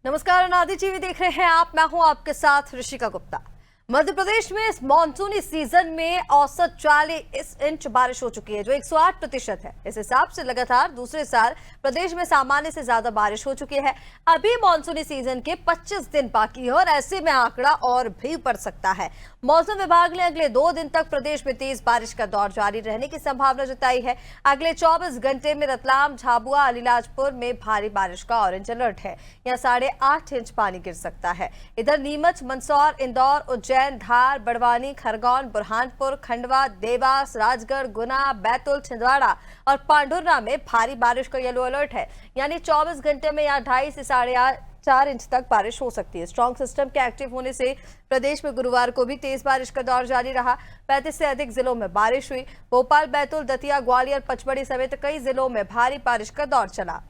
नमस्कार, अनादि टीवी देख रहे हैं आप। मैं हूं आपके साथ ऋषिका गुप्ता। मध्य प्रदेश में इस मानसूनी सीजन में औसत 40 इंच बारिश हो चुकी है, जो 108% है। इस हिसाब से लगातार दूसरे साल प्रदेश में सामान्य से ज्यादा बारिश हो चुकी है। अभी मानसूनी सीजन के 25 दिन बाकी है और ऐसे में आंकड़ा और भी बढ़ सकता है। मौसम विभाग ने अगले 2 दिन तक प्रदेश में तेज बारिश का दौर जारी रहने की संभावना जताई है। अगले 24 घंटे में रतलाम, झाबुआ, अलीराजपुर में भारी बारिश का ऑरेंज अलर्ट है। यहाँ 8.5 इंच पानी गिर सकता है। इधर नीमच, मंदसौर, इंदौर, उज्जैन, धार, बड़वानी, खरगोन, बुरहानपुर, खंडवा, देवास, राजगढ़, गुना, बैतूल, छिंदवाड़ा और पांडुर्ना में भारी बारिश का येलो अलर्ट है। यानी 24 घंटे में यहाँ 2.5 से 4.5 इंच तक बारिश हो सकती है। स्ट्रॉन्ग सिस्टम के एक्टिव होने से प्रदेश में गुरुवार को भी तेज बारिश का दौर जारी रहा। 35 से अधिक जिलों में बारिश हुई। भोपाल, बैतूल, दतिया, ग्वालियर, पचमढ़ी समेत कई जिलों में भारी बारिश का दौर चला।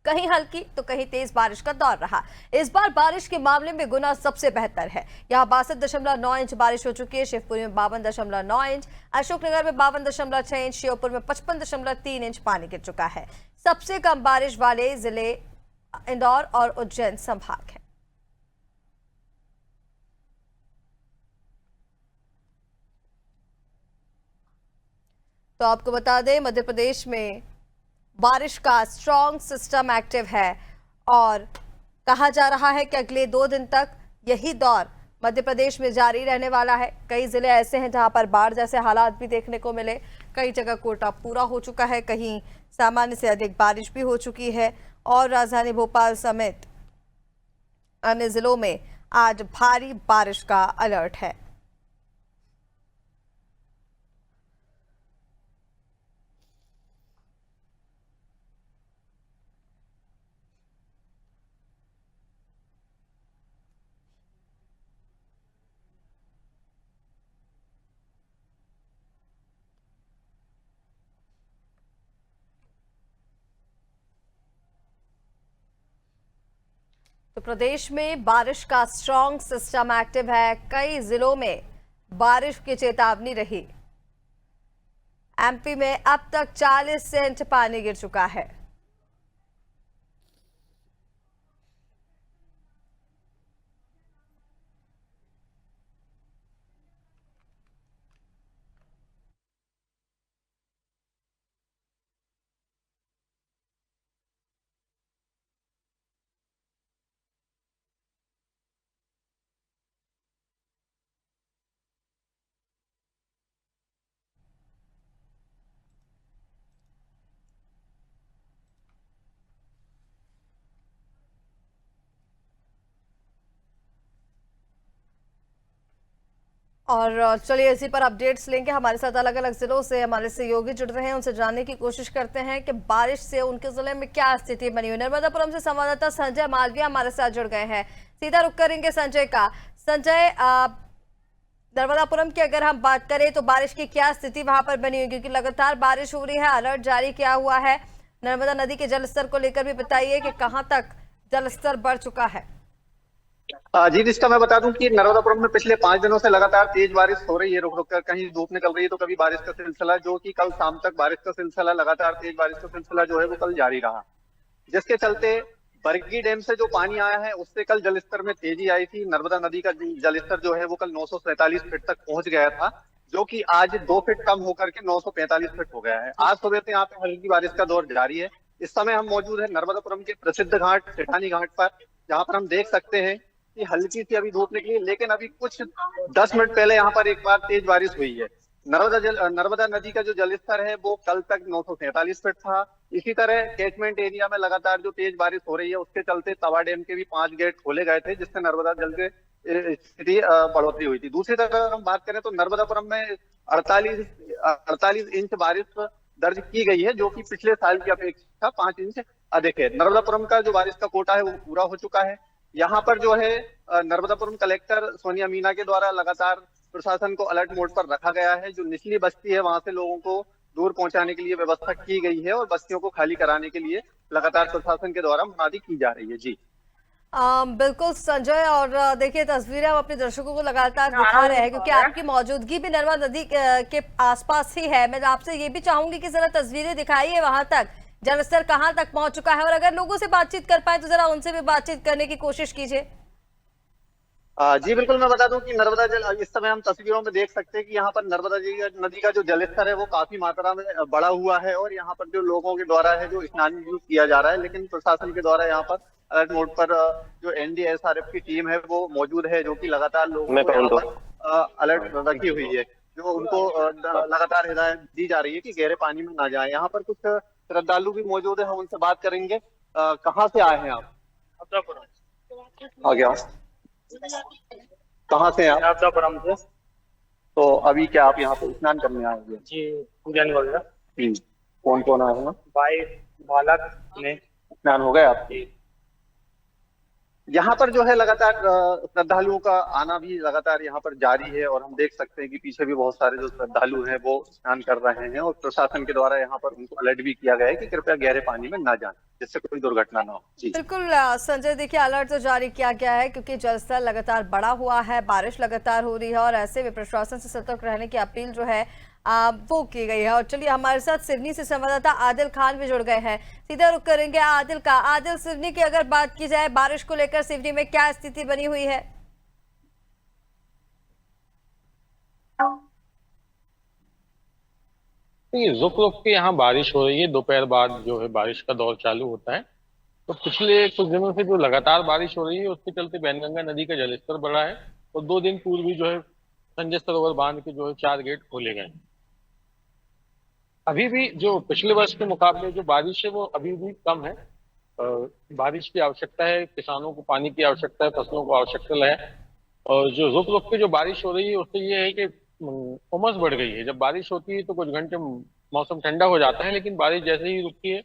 कहीं हल्की तो कहीं तेज बारिश का दौर रहा। इस बार बारिश के मामले में गुना सबसे बेहतर है। यहाँ 62.9 इंच बारिश हो चुकी है। शिवपुरी में 52.9 इंच, अशोकनगर में 52.6 इंच, श्योपुर में 55.3 इंच पानी गिर चुका है। सबसे कम बारिश वाले जिले इंदौर और उज्जैन संभाग है। तो आपको बता दें, मध्य प्रदेश में बारिश का स्ट्रॉन्ग सिस्टम एक्टिव है और कहा जा रहा है कि अगले 2 दिन तक यही दौर मध्य प्रदेश में जारी रहने वाला है। कई जिले ऐसे हैं जहां पर बाढ़ जैसे हालात भी देखने को मिले। कई जगह कोटा पूरा हो चुका है, कहीं सामान्य से अधिक बारिश भी हो चुकी है और राजधानी भोपाल समेत अन्य जिलों में आज भारी बारिश का अलर्ट है। तो प्रदेश में बारिश का स्ट्रॉन्ग सिस्टम एक्टिव है। कई जिलों में बारिश की चेतावनी रही। एमपी में अब तक 40 इंच पानी गिर चुका है। और चलिए इसी पर अपडेट्स लेंगे। हमारे साथ अलग अलग जिलों से हमारे सहयोगी जुड़ रहे हैं, उनसे जानने की कोशिश करते हैं कि बारिश से उनके जिले में क्या स्थिति बनी हुई। नर्मदापुरम से संवाददाता संजय मालविया हमारे साथ जुड़ गए हैं। सीधा रुख करेंगे संजय का। संजय, नर्मदापुरम की अगर हम बात करें तो बारिश की क्या स्थिति वहां पर बनी हुई, क्योंकि लगातार बारिश हो रही है, अलर्ट जारी किया हुआ है। नर्मदा नदी के जलस्तर को लेकर भी बताइए कि कहां तक जलस्तर बढ़ चुका है। जी इसका मैं बता दूं कि नर्मदापुरम में पिछले 5 दिनों से लगातार तेज बारिश हो रही है। रुक रुक कर कहीं धूप निकल रही है तो कभी बारिश का सिलसिला, जो कि कल शाम तक बारिश का सिलसिला, लगातार तेज बारिश का सिलसिला जो है वो कल जारी रहा, जिसके चलते बरगी डैम से जो पानी आया है उससे कल जलस्तर में तेजी आई थी। नर्मदा नदी का जलस्तर जो है वो कल 947 फीट तक पहुंच गया था, जो कि आज 2 फीट कम होकर के 945 फीट हो गया है। आज सुबह से यहाँ पे हल्की बारिश का दौर जारी है। इस समय हम मौजूद है नर्मदापुरम के प्रसिद्ध घाट सेठानी घाट पर, जहाँ पर हम देख सकते हैं कि हल्की सी अभी धूप निकली, लेकिन अभी कुछ 10 मिनट पहले यहाँ पर एक बार तेज बारिश हुई है। नर्मदा नदी का जो जलस्तर है वो कल तक 943 फीट था। इसी तरह कैचमेंट एरिया में लगातार जो तेज बारिश हो रही है उसके चलते तवा डैम के भी 5 गेट खोले गए थे, जिससे नर्मदा जल के स्थिति बढ़ोतरी हुई थी। दूसरी तरफ अगर हम बात करें तो नर्मदापुरम में 48 इंच बारिश दर्ज की गई है, जो कि पिछले साल की अपेक्षा 5 इंच अधिक है। नर्मदापुरम का जो बारिश का कोटा है वो पूरा हो चुका है। यहाँ पर जो है नर्मदापुरम कलेक्टर सोनिया मीना के द्वारा लगातार प्रशासन को अलर्ट मोड पर रखा गया है। जो निचली बस्ती है वहां से लोगों को दूर पहुंचाने के लिए व्यवस्था की गई है और बस्तियों को खाली कराने के लिए लगातार प्रशासन के द्वारा मुनादी की जा रही है। जी बिल्कुल संजय, और देखिए तस्वीरें हम अपने दर्शकों को लगातार दिखा रहे हैं, क्योंकि आपकी मौजूदगी भी नर्मदा नदी के आसपास ही है। मैं आपसे ये भी चाहूंगी कि जरा तस्वीरें दिखाइए वहां तक जलस्तर कहां तक पहुंच चुका है, और अगर लोगों से बातचीत कर पाए तो जरा उनसे भी बातचीत करने की कोशिश कीजिए। जी बिल्कुल, मैं बता दूं कि नर्मदा जल इस समय हम तस्वीरों में देख सकते हैं कि यहाँ पर नर्मदा नदी का जो जलस्तर है वो काफी मात्रा में बढ़ा हुआ है, और यहाँ पर जो लोगों के द्वारा है जो स्नान यूज किया जा रहा है, लेकिन प्रशासन के द्वारा यहाँ पर अलर्ट मोड पर जो एनडीआरएफ की टीम है वो मौजूद है, जो कि लगातार लोगों को यहाँ पर अलर्ट रखी हुई है, जो उनको लगातार हिदायत दी जा रही है कि गहरे पानी में ना जाए। यहाँ पर कुछ श्रद्धालु भी मौजूद है, हम उनसे बात करेंगे। कहाँ से आए हैं आप? आ गया। कहाँ से हैं आप? राजापुरम से। तो अभी क्या आप यहाँ पे स्नान करने आए हैं? जी, पूजन वगैरह। कौन कौन आए हैं? भाई बालक ने स्नान हो गए आपके? यहाँ पर जो है लगातार श्रद्धालुओं का आना भी लगातार यहाँ पर जारी है, और हम देख सकते हैं कि पीछे भी बहुत सारे जो श्रद्धालु हैं वो स्नान कर रहे हैं, और प्रशासन के द्वारा यहाँ पर उनको अलर्ट भी किया गया है कि कृपया गहरे पानी में ना जाएं, जिससे कोई दुर्घटना ना हो। जी बिल्कुल संजय, देखिए अलर्ट तो जारी किया गया है क्योंकि जलस्तर लगातार बढ़ा हुआ है, बारिश लगातार हो रही है, और ऐसे में प्रशासन से सतर्क रहने की अपील जो है वो की गई है। और चलिए हमारे साथ सिवनी से संवाददाता आदिल खान भी जुड़ गए हैं, सीधा रुख करेंगे आदिल का। आदिल, सिवनी की अगर बात की जाए, बारिश को लेकर सिवनी में क्या स्थिति बनी हुई है? रुक रुक के यहाँ बारिश हो रही है। दोपहर बाद जो है बारिश का दौर चालू होता है, तो पिछले कुछ दिनों से जो लगातार बारिश हो रही है उसके चलते बैनगंगा नदी का जलस्तर बढ़ा है, और 2 दिन पूर्व भी जो है संजय सरोवर बांध के जो है 4 गेट खोले गए। अभी भी जो पिछले वर्ष के मुकाबले जो बारिश है वो अभी भी कम है। बारिश की आवश्यकता है, किसानों को पानी की आवश्यकता है, फसलों को आवश्यकता है। और जो रुक रुक के जो बारिश हो रही है उससे ये है कि उमस बढ़ गई है। जब बारिश होती है तो कुछ घंटे मौसम ठंडा हो जाता है, लेकिन बारिश जैसे ही रुकती है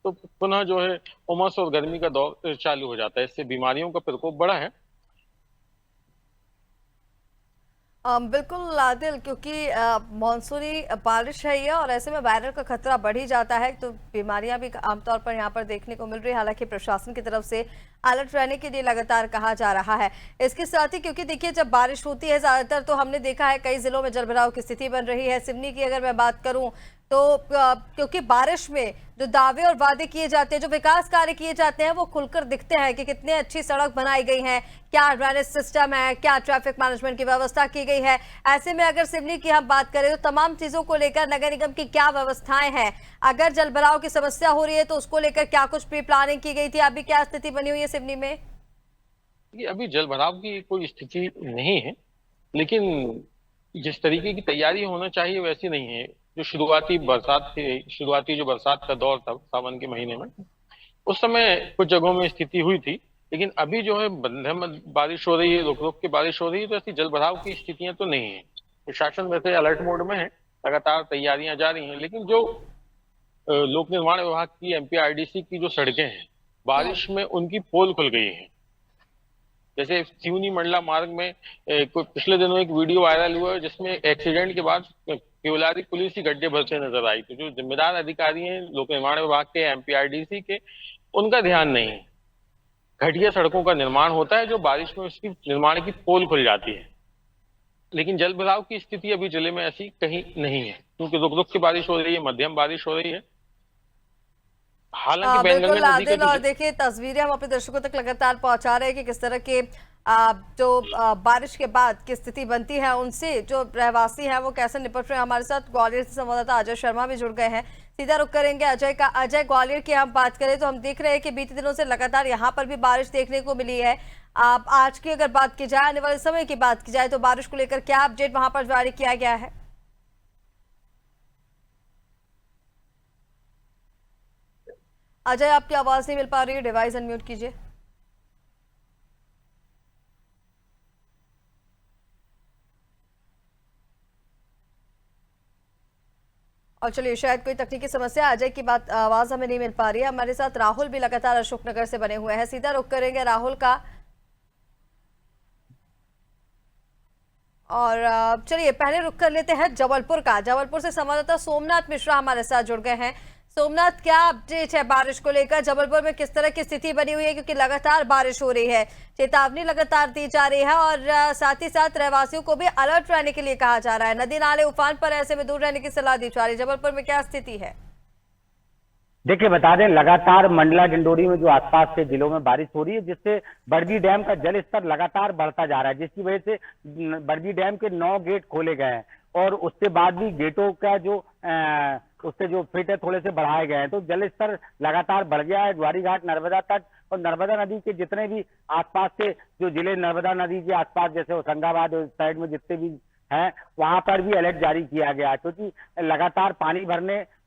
तो पुनः जो है उमस और गर्मी का दौर चालू हो जाता है। इससे बीमारियों का प्रकोप बढ़ा है। बिल्कुल आदिल, क्योंकि मानसूनी बारिश है ये, और ऐसे में वायरल का खतरा बढ़ ही जाता है, तो बीमारियां भी आमतौर पर यहाँ पर देखने को मिल रही है। हालांकि प्रशासन की तरफ से अलर्ट रहने के लिए लगातार कहा जा रहा है। इसके साथ ही क्योंकि देखिए जब बारिश होती है ज्यादातर, तो हमने देखा है कई जिलों में जलभराव की स्थिति बन रही है। सिवनी की अगर मैं बात करूं तो क्योंकि बारिश में जो दावे और वादे किए जाते हैं, जो विकास कार्य किए जाते हैं, वो खुलकर दिखते हैं कि कितनी अच्छी सड़क बनाई गई है, क्या ड्रेनेज सिस्टम है, क्या ट्रैफिक मैनेजमेंट की व्यवस्था की गई है। ऐसे में अगर सिवनी की हम बात करें तो तमाम चीजों को लेकर नगर निगम की क्या व्यवस्थाएं हैं? अगर जलभराव की समस्या हो रही है तो उसको लेकर क्या कुछ प्री प्लानिंग की गई थी? अभी क्या स्थिति बनी हुई है सिवनी में? अभी जलभराव की कोई स्थिति नहीं है, लेकिन जिस तरीके की तैयारी होना चाहिए वैसी नहीं है। जो शुरुआती जो बरसात का दौर था सावन के महीने में, उस समय कुछ जगहों में स्थिति हुई थी, लेकिन अभी जो है मध्यम बारिश हो रही है, रुक रुक के बारिश हो रही है, तो ऐसी जलभराव की स्थितियां तो नहीं है। प्रशासन वैसे अलर्ट मोड में है, लगातार तैयारियां जारी हैं, लेकिन जो लोक निर्माण विभाग की एमपीआरडीसी की जो सड़कें हैं, बारिश में उनकी पोल खुल गई है। जैसे सिवनी मंडला मार्ग में पिछले दिनों एक वीडियो वायरल हुआ है जिसमें एक्सीडेंट के बाद केवलारी पुलिस ही गड्ढे भरते नजर आई। तो जो जिम्मेदार अधिकारी हैं लोक निर्माण विभाग के, एमपीआरडीसी के, उनका ध्यान नहीं है। घटिया सड़कों का निर्माण होता है जो बारिश में उसकी निर्माण की पोल खुल जाती है, लेकिन जल भराव की स्थिति अभी जिले में ऐसी कहीं नहीं है, क्योंकि रुक रुक के बारिश हो रही है, मध्यम बारिश हो रही है। हालांकि बिल्कुल आदिल, और देखिए तस्वीरें हम अपने दर्शकों तक लगातार पहुंचा रहे हैं कि किस तरह के जो बारिश के बाद की स्थिति बनती है, उनसे जो रहवासी हैं वो कैसे निपट रहे हैं। हमारे साथ ग्वालियर से संवाददाता अजय शर्मा भी जुड़ गए हैं, सीधा रुख करेंगे अजय का। अजय, ग्वालियर की हम बात करें तो हम देख रहे हैं कि बीते दिनों से लगातार यहाँ पर भी बारिश देखने को मिली है। आज की अगर बात की जाए, आने वाले समय की बात की जाए, तो बारिश को लेकर क्या अपडेट वहां पर जारी किया गया है? अजय, आपकी आवाज नहीं मिल पा रही है, डिवाइस अनम्यूट कीजिए। और चलिए, शायद कोई तकनीकी समस्या, अजय की बात आवाज हमें नहीं मिल पा रही है। हमारे साथ राहुल भी लगातार अशोकनगर से बने हुए हैं, सीधा रुख करेंगे राहुल का। और चलिए पहले रुख कर लेते हैं जबलपुर का। जबलपुर से संवाददाता सोमनाथ मिश्रा हमारे साथ जुड़ गए हैं। सोमनाथ, क्या अपडेट है बारिश को लेकर? जबलपुर में किस तरह की स्थिति बनी हुई है, क्योंकि लगातार बारिश हो रही है, चेतावनी लगातार दी जा रही है, और साथ ही साथ रहवासियों को भी अलर्ट रहने के लिए कहा जा रहा है। नदी नाले उफान पर, ऐसे में दूर रहने की सलाह दी जा रही है। जबलपुर में क्या स्थिति है? देखिए बता दें, लगातार मंडला डिंडोरी में जो आसपास के जिलों में बारिश हो रही है, जिससे बड़गी डैम का जल स्तर लगातार बढ़ता जा रहा है, जिसकी वजह से बड़गी डैम के 9 गेट खोले गए हैं और उसके बाद भी गेटों का जो उससे जो फिट है थोड़े से बढ़ाए गए हैं, तो जल स्तर लगातार बढ़ गया है। ग्वारी घाट, नर्मदा तट और नर्मदा नदी के जितने भी आसपास के जो जिले नर्मदा नदी के आसपास जैसे होशंगाबाद साइड में जितने भी हैं, वहां पर भी अलर्ट जारी किया गया है, क्योंकि लगातार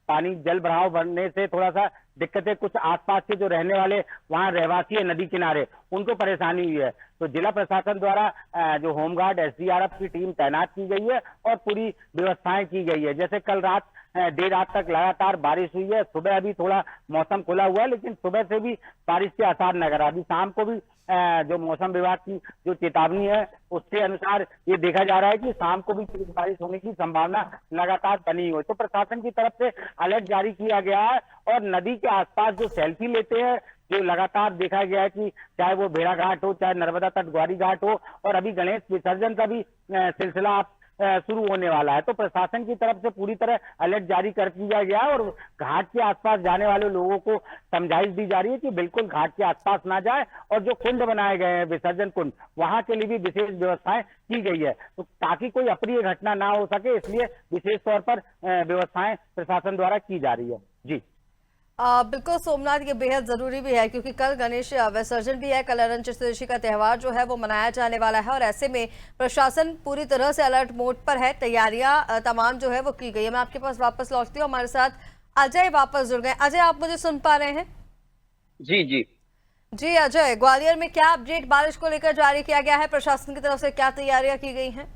पानी जल भराव बढ़ने से थोड़ा सा दिक्कतें कुछ आसपास के जो रहने वाले वहां रहवासी है नदी किनारे, उनको परेशानी हुई है। तो जिला प्रशासन द्वारा जो होमगार्ड एसडीआरएफ की टीम तैनात की गई है और पूरी व्यवस्थाएं की गई है। जैसे कल रात देर रात तक लगातार बारिश हुई है, सुबह अभी थोड़ा मौसम खुला हुआ है, लेकिन सुबह से भी बारिश के आसार नजर आ। अभी शाम को भी जो मौसम विभाग की जो चेतावनी है उसके अनुसार ये देखा जा रहा है कि शाम को भी तेज बारिश होने की संभावना लगातार बनी हुई है। तो प्रशासन की तरफ से अलर्ट जारी किया गया है और नदी के आसपास जो सेल्फी लेते हैं, जो लगातार देखा गया है कि चाहे वो भेड़ा घाट हो, चाहे नर्मदा तट ग्वारी घाट हो, और अभी गणेश विसर्जन का भी सिलसिला शुरू होने वाला है, तो प्रशासन की तरफ से पूरी तरह अलर्ट जारी कर दिया गया है और घाट के आसपास जाने वाले लोगों को समझाइश दी जा रही है कि बिल्कुल घाट के आसपास ना जाए, और जो कुंड बनाए गए हैं विसर्जन कुंड, वहां के लिए भी विशेष व्यवस्थाएं की गई है, तो ताकि कोई अप्रिय घटना ना हो सके, इसलिए विशेष तौर पर व्यवस्थाएं प्रशासन द्वारा की जा रही है। जी बिल्कुल सोमनाथ, ये बेहद जरूरी भी है क्योंकि कल गणेश विसर्जन भी है, कल अनंत चतुर्दशी का त्यौहार जो है वो मनाया जाने वाला है और ऐसे में प्रशासन पूरी तरह से अलर्ट मोड पर है। तैयारियां तमाम जो है वो की गई है। मैं आपके पास वापस लौटती हूँ, हमारे साथ अजय वापस जुड़ गए। अजय, आप मुझे सुन पा रहे हैं? जी जी जी अजय, ग्वालियर में क्या अपडेट बारिश को लेकर जारी किया गया है? प्रशासन की तरफ से क्या तैयारियां की गई हैं?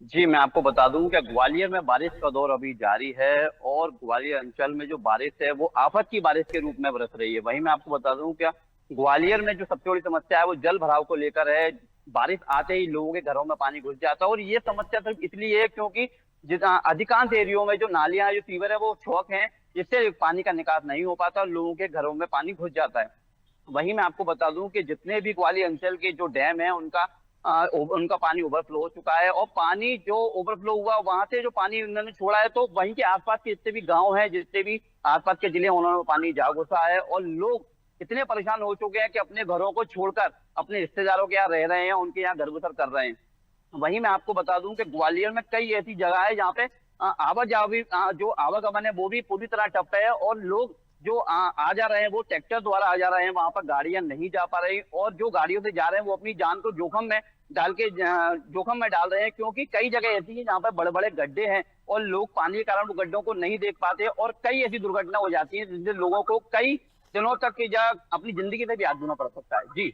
जी, मैं आपको बता दूं कि ग्वालियर में बारिश का दौर अभी जारी है और ग्वालियर अंचल में जो बारिश है वो आफत की बारिश के रूप में बरस रही है। वहीं मैं आपको बता दूं कि ग्वालियर में जो सबसे बड़ी समस्या है वो जल भराव को लेकर है। बारिश आते ही लोगों के घरों में पानी घुस जाता है और ये समस्या सिर्फ इसलिए है क्योंकि अधिकांश एरियो में जो नालियां, जो सीवर है वो चौक है, जिससे पानी का निकास नहीं हो पाता और लोगों के घरों में पानी घुस जाता है। वहीं मैं आपको बता दूं कि जितने भी ग्वालियर अंचल के जो डैम है उनका पानी ओवरफ्लो हो चुका है और पानी जो ओवरफ्लो हुआ वहां से जो पानी उन्होंने छोड़ा है, तो वहीं के आसपास के जितने भी गांव हैं, जितने भी आसपास के जिले उन्होंने पानी जा घुसा है और लोग इतने परेशान हो चुके हैं कि अपने घरों को छोड़कर अपने रिश्तेदारों के यहाँ रह रहे हैं, उनके यहाँ घर बसर कर रहे हैं। वहीं मैं आपको बता दूं कि ग्वालियर में कई ऐसी जगह है जहाँ पे आवाजाही जो आवागमन है वो भी पूरी तरह ठप है और लोग जो आ जा रहे हैं वो ट्रैक्टर द्वारा आ जा रहे हैं, वहां पर गाड़ियां नहीं जा पा रही और जो गाड़ियों से जा रहे हैं वो अपनी जान को जोखिम में डाल रहे हैं क्योंकि कई जगह ऐसी है जहाँ पर बड़े बड़े गड्ढे हैं और लोग पानी के कारण वो गड्ढों को नहीं देख पाते और कई ऐसी दुर्घटना हो जाती है जिससे लोगों को कई दिनों तक अपनी जिंदगी से भी हाथ धोना पड़ सकता है। जी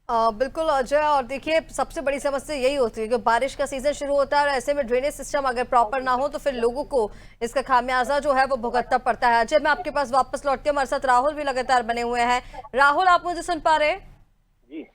बिल्कुल अजय, और देखिए सबसे बड़ी समस्या यही होती है कि बारिश का सीजन शुरू होता है और ऐसे में ड्रेनेज सिस्टम अगर प्रॉपर ना हो तो फिर लोगों को इसका खामियाजा जो है वो भुगतना पड़ता है। अजय, मैं आपके पास वापस लौटती हूँ, हमारे साथ राहुल भी लगातार बने हुए हैं। राहुल, आप मुझे सुन पा रहे हैं? जी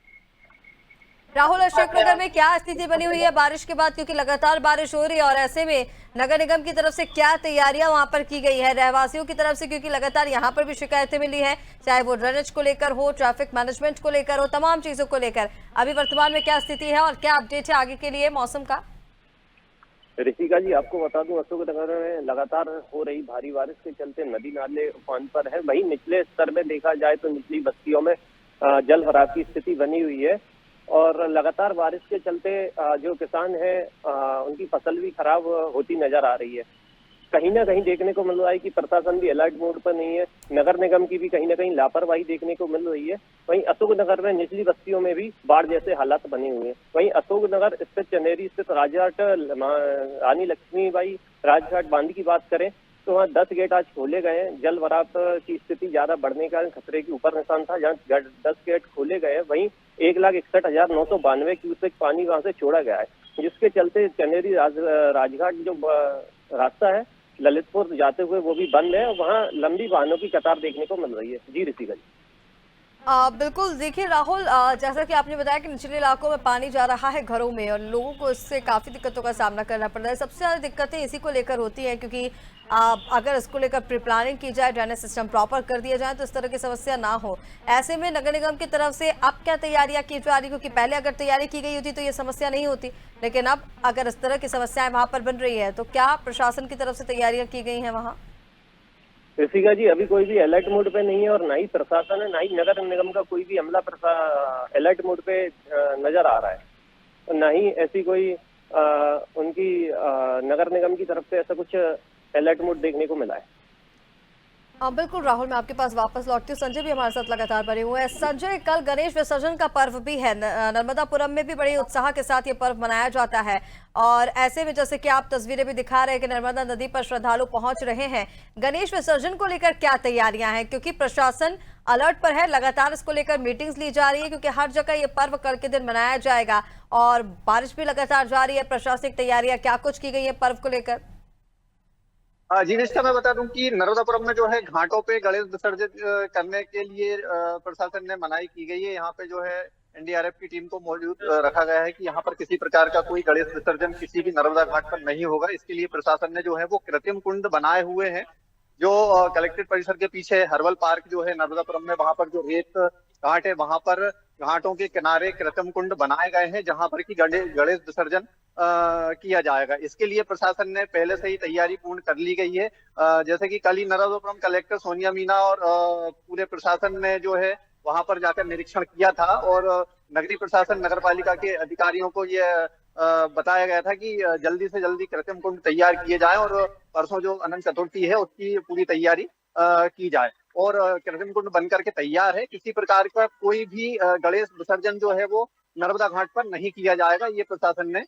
राहुल, अशोकनगर में क्या स्थिति बनी हुई है बारिश के बाद, क्योंकि लगातार बारिश हो रही है और ऐसे में नगर निगम की तरफ से क्या तैयारियां वहां पर की गई है रहवासियों की तरफ से, क्योंकि लगातार यहां पर भी शिकायतें मिली हैं, चाहे वो ड्रेनेज को लेकर हो, ट्रैफिक मैनेजमेंट को लेकर हो, तमाम चीजों को लेकर अभी वर्तमान में क्या स्थिति है और क्या अपडेट है आगे के लिए मौसम का? ऋषिका जी, आपको बता दूं अशोकनगर में लगातार हो रही भारी बारिश के चलते नदी नाले उफान पर है। वहीं निचले स्तर में देखा जाए तो निचली बस्तियों में जल भराव की स्थिति बनी हुई है और लगातार बारिश के चलते जो किसान है उनकी फसल भी खराब होती नजर आ रही है। कहीं ना कहीं देखने को मिल रहा है कि प्रशासन भी अलर्ट मोड पर नहीं है, नगर निगम की भी कहीं ना कहीं लापरवाही देखने को मिल रही है। वहीं अशोकनगर में निचली बस्तियों में भी बाढ़ जैसे हालात बने हुए हैं। वहीं अशोकनगर स्थित चनेरी स्थित राजघाट रानी लक्ष्मीबाई राजघाट बांध की बात करें तो वहाँ 10 गेट आज खोले गए हैं। जल भराव की स्थिति ज्यादा बढ़ने का खतरे के ऊपर निशान था, जहाँ 10 गेट खोले गए हैं। वहीं 1,61,992 क्यूसेक पानी वहां से छोड़ा गया है, जिसके चलते चनेरी राजघाट जो रास्ता है ललितपुर जाते हुए वो भी बंद है। वहाँ लंबी वाहनों की कतार देखने को मिल रही है। जी ऋषिका जी। बिल्कुल, देखिए राहुल, जैसा कि आपने बताया कि निचले इलाकों में पानी जा रहा है घरों में और लोगों को इससे काफ़ी दिक्कतों का सामना करना पड़ रहा है। सबसे ज़्यादा दिक्कतें इसी को लेकर होती हैं क्योंकि अगर इसको लेकर प्री प्लानिंग की जाए, ड्रेनेज सिस्टम प्रॉपर कर दिया जाए तो इस तरह की समस्या ना हो। ऐसे में नगर निगम की तरफ से अब क्या तैयारियां की जा रही, क्योंकि पहले अगर तैयारी की गई होती तो ये समस्या नहीं होती, लेकिन अब अगर इस तरह की समस्याएं वहां पर बन रही है तो क्या प्रशासन की तरफ से तैयारियां की गई हैं वहाँ? ऋषिका जी, अभी कोई भी अलर्ट मोड पे नहीं है और ना ही प्रशासन है, ना ही नगर निगम का कोई भी अमला अलर्ट मोड पे नजर आ रहा है, और ना ही ऐसी कोई उनकी नगर निगम की तरफ से ऐसा कुछ अलर्ट मोड देखने को मिला है। बिल्कुल राहुल, मैं आपके पास वापस लौटती हूँ। संजय भी हमारे साथ लगातार बने हुए हैं। संजय, कल गणेश विसर्जन का पर्व भी है, नर्मदापुरम में भी बड़े उत्साह के साथ ये पर्व मनाया जाता है, और ऐसे में जैसे कि आप तस्वीरें भी दिखा रहे हैं कि नर्मदा नदी पर श्रद्धालु पहुंच रहे हैं। गणेश विसर्जन को लेकर क्या तैयारियां हैं, क्योंकि प्रशासन अलर्ट पर है, लगातार इसको लेकर मीटिंग्स ली जा रही है, क्योंकि हर जगह ये पर्व कल के दिन मनाया जाएगा और बारिश भी लगातार जारी है। प्रशासनिक तैयारियां क्या कुछ की गई है पर्व को लेकर? जी निष्ठा, मैं बता दूं कि नर्मदापुरम में जो है घाटों पे गणेश विसर्जित करने के लिए प्रशासन ने मनाही की गई है। यहाँ पे जो है एनडीआरएफ की टीम को मौजूद रखा गया है कि यहाँ पर किसी प्रकार का कोई गणेश विसर्जन किसी भी नर्मदा घाट पर नहीं होगा। इसके लिए प्रशासन ने जो है वो कृत्रिम कुंड बनाए हुए हैं, जो कलेक्ट्रेट परिसर के पीछे हर्बल पार्क जो है नर्मदापुरम में, वहां पर जो रेत घाट है, वहां पर घाटों के किनारे कृत्रिम कुंड बनाए गए हैं जहां पर की गणेश विसर्जन किया जाएगा। इसके लिए प्रशासन ने पहले से ही तैयारी पूर्ण कर ली गई है। जैसे कि कल ही नर्मदापुरम कलेक्टर सोनिया मीना और पूरे प्रशासन ने जो है वहां पर जाकर निरीक्षण किया था, और नगरीय प्रशासन नगर पालिका के अधिकारियों को ये बताया गया था कि जल्दी से जल्दी कृत्रिम कुंड तैयार किए जाए और परसों जो अनंत चतुर्थी है उसकी पूरी तैयारी की जाए। और कृत्रिम कुंड बनकर के तैयार है, किसी प्रकार का कोई भी गणेश विसर्जन जो है वो नर्मदा घाट पर नहीं किया जाएगा। ये प्रशासन ने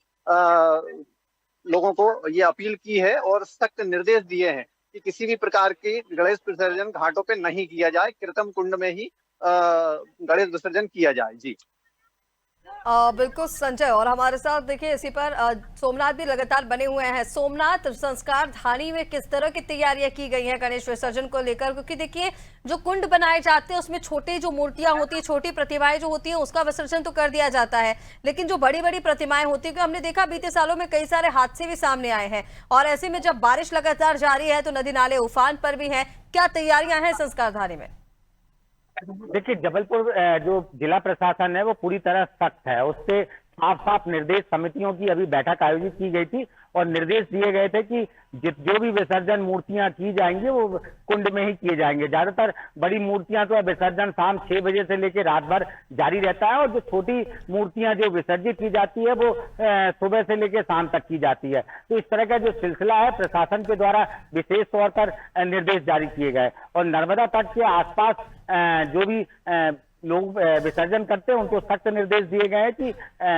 लोगों को ये अपील की है और सख्त निर्देश दिए हैं कि किसी भी प्रकार के गणेश विसर्जन घाटों पे नहीं किया जाए, कृत्रिम कुंड में ही गणेश विसर्जन किया जाए। जी बिल्कुल संजय, और हमारे साथ देखिए इसी पर सोमनाथ भी लगातार बने हुए हैं। सोमनाथ संस्कार धानी में किस तरह की तैयारियां की गई हैं गणेश विसर्जन को लेकर? क्योंकि देखिए जो कुंड बनाए जाते हैं उसमें छोटी जो मूर्तियां होती है, छोटी प्रतिमाएं जो होती हैं, उसका विसर्जन तो कर दिया जाता है, लेकिन जो बड़ी बड़ी प्रतिमाएं होती है, हमने देखा बीते सालों में कई सारे हादसे भी सामने आए हैं, और ऐसे में जब बारिश लगातार जारी है तो नदी नाले उफान पर भी हैं। क्या तैयारियां हैं संस्कार धानी में? देखिए, जबलपुर जो जिला प्रशासन है वो पूरी तरह सख्त है। उससे साफ साफ निर्देश समितियों की अभी बैठक आयोजित की गई थी और निर्देश दिए गए थे कि जो भी विसर्जन मूर्तियां की जाएंगी वो कुंड में ही किए जाएंगे। ज्यादातर बड़ी मूर्तियां तो विसर्जन शाम 6 बजे से लेकर रात भर जारी रहता है, और जो छोटी मूर्तियां जो विसर्जित की जाती है वो सुबह से लेकर शाम तक की जाती है। तो इस तरह का जो सिलसिला है प्रशासन के द्वारा विशेष तौर पर निर्देश जारी किए गए, और नर्मदा तट के आसपास जो भी लोग विसर्जन करते हैं उनको सख्त निर्देश दिए गए हैं कि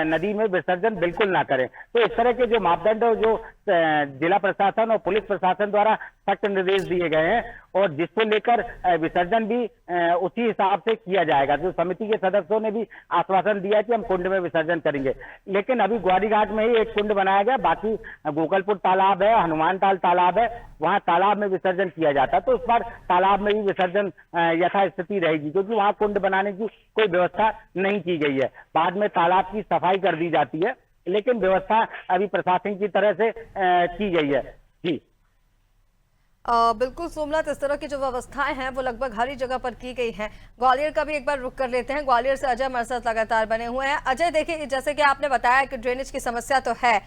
नदी में विसर्जन बिल्कुल ना करें। तो इस तरह के जो मापदंड जो जिला प्रशासन और पुलिस प्रशासन द्वारा सख्त निर्देश दिए गए हैं, और जिसको लेकर विसर्जन भी उसी हिसाब से किया जाएगा। जो समिति के सदस्यों ने भी आश्वासन दिया कि हम कुंड में विसर्जन करेंगे। लेकिन अभी ग्वारी घाट में ही एक कुंड बनाया गया, बाकी गोकलपुर तालाब है, हनुमान ताल तालाब है, वहां तालाब में विसर्जन किया जाता है। तो इस बार तालाब में भी विसर्जन यथास्थिति रहेगी, क्योंकि वहां कुंड बनाने की कोई व्यवस्था नहीं की गई है। बाद में तालाब की सफाई कर दी जाती है, लेकिन व्यवस्था अभी प्रशासन की तरह से की गई है। जी बिल्कुल सोमनाथ, इस तरह की जो व्यवस्थाएं हैं वो लगभग हर ही जगह पर की गई हैं। ग्वालियर का भी एक बार रुक कर लेते हैं। ग्वालियर से अजय हमारे साथ लगातार बने हुए हैं। अजय, देखिए जैसे कि आपने बताया कि ड्रेनेज की समस्या तो है,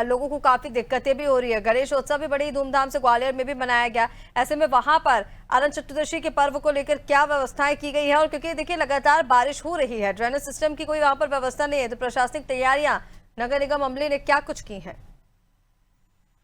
लोगों को काफी दिक्कतें भी हो रही है। गणेश उत्सव भी बड़ी धूमधाम से ग्वालियर में भी मनाया गया, ऐसे में वहां पर अनंत चतुर्दशी के पर्व को लेकर क्या व्यवस्थाएं की गई है? और क्योंकि देखिए लगातार बारिश हो रही है, ड्रेनेज सिस्टम की कोई वहां पर व्यवस्था नहीं है, तो प्रशासनिक तैयारियां नगर निगम अमले ने क्या कुछ की है?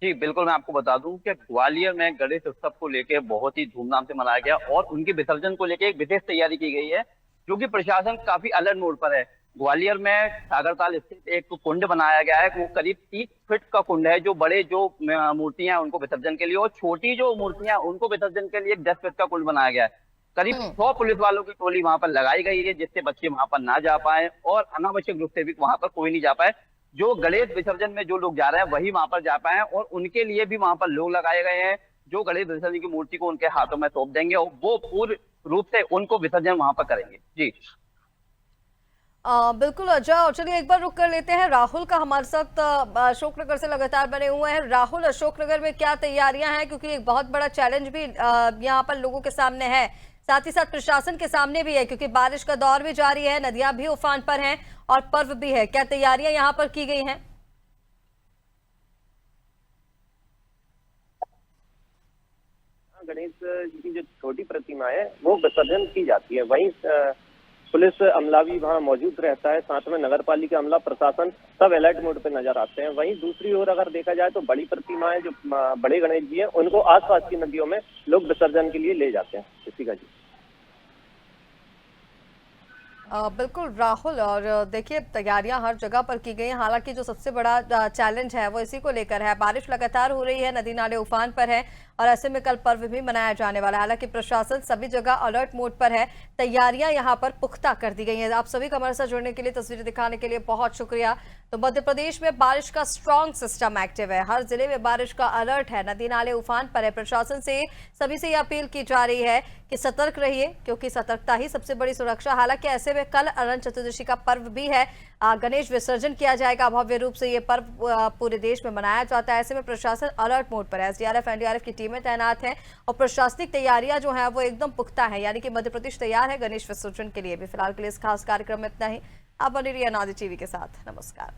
जी बिल्कुल, मैं आपको बता दूं कि ग्वालियर में गणेश उत्सव को लेकर बहुत ही धूमधाम से मनाया गया और उनके विसर्जन को लेकर एक विशेष तैयारी की गई है, जो कि प्रशासन काफी अलर्ट मोड पर है। ग्वालियर में सागरताल स्थित एक कुंड बनाया गया है, वो करीब 30 फीट का कुंड है, जो बड़े जो मूर्तियां उनको विसर्जन के लिए, और छोटी जो मूर्तियां उनको विसर्जन के लिए 10 फीट का कुंड बनाया गया है। करीब 100 पुलिस वालों की टोली वहां पर लगाई गई है, जिससे बच्चे वहां पर ना जा पाए और अनावश्यक रूप से भी वहां पर कोई नहीं जा पाए। जो गणेश विसर्जन में जो लोग जा रहे हैं वही वहां पर जा पाए, और उनके लिए भी वहां पर लोग लगाए गए हैं जो गणेश विसर्जन की मूर्ति को उनके हाथों में सौंप देंगे और वो पूर्ण रूप से उनको विसर्जन वहां पर करेंगे। जी बिल्कुल अजय, और चलिए एक बार रुक कर लेते हैं। राहुल का हमारे साथ अशोकनगर से लगातार बने हुए हैं। राहुल, अशोकनगर में क्या तैयारियां हैं? क्योंकि एक बहुत बड़ा चैलेंज भी यहाँ पर लोगों के सामने है, साथ ही साथ प्रशासन के सामने भी है, क्योंकि बारिश का दौर भी जारी है, नदियां भी उफान पर हैं और पर्व भी है। क्या तैयारियां यहाँ पर की गई हैं? गणेश जी की जो छोटी प्रतिमा है वो विसर्जन की जाती है। वहीं पुलिस अमला भी वहाँ मौजूद रहता है, साथ में नगर पालिका अमला, प्रशासन सब अलर्ट मोड पे नजर आते हैं। वहीं दूसरी ओर अगर देखा जाए तो बड़ी प्रतिमाएं जो बड़े गणेश जी हैं उनको आसपास की नदियों में लोग विसर्जन के लिए ले जाते हैं। ऋषिका जी। बिल्कुल राहुल, और देखिए तैयारियां हर जगह पर की गई हैं। हालांकि जो सबसे बड़ा चैलेंज है वो इसी को लेकर है, बारिश लगातार हो रही है, नदी नाले उफान पर है और ऐसे में कल पर्व भी मनाया जाने वाला है। हालांकि प्रशासन सभी जगह अलर्ट मोड पर है, तैयारियां यहां पर पुख्ता कर दी गई हैं। आप सभी का हमारे साथ जुड़ने के लिए, तस्वीरें दिखाने के लिए बहुत शुक्रिया। तो मध्य प्रदेश में बारिश का स्ट्रॉन्ग सिस्टम एक्टिव है, हर जिले में बारिश का अलर्ट है, नदी नाले उफान पर है। प्रशासन से सभी से ये अपील की जा रही है कि सतर्क रहिए, क्योंकि सतर्कता ही सबसे बड़ी सुरक्षा। हालांकि ऐसे में कल अनंत चतुर्दशी का पर्व भी है, गणेश विसर्जन किया जाएगा। भव्य रूप से ये पर्व पूरे देश में मनाया जाता है। ऐसे में प्रशासन अलर्ट मोड पर है, एसडीआरएफ एनडीआरएफ की टीमें तैनात हैं और प्रशासनिक तैयारियां जो है वो एकदम पुख्ता है, यानी कि मध्य प्रदेश तैयार है गणेश विसर्जन के लिए भी। फिलहाल के लिए इस खास कार्यक्रम में इतना ही। आप बने रहिए अनादि टीवी के साथ। नमस्कार।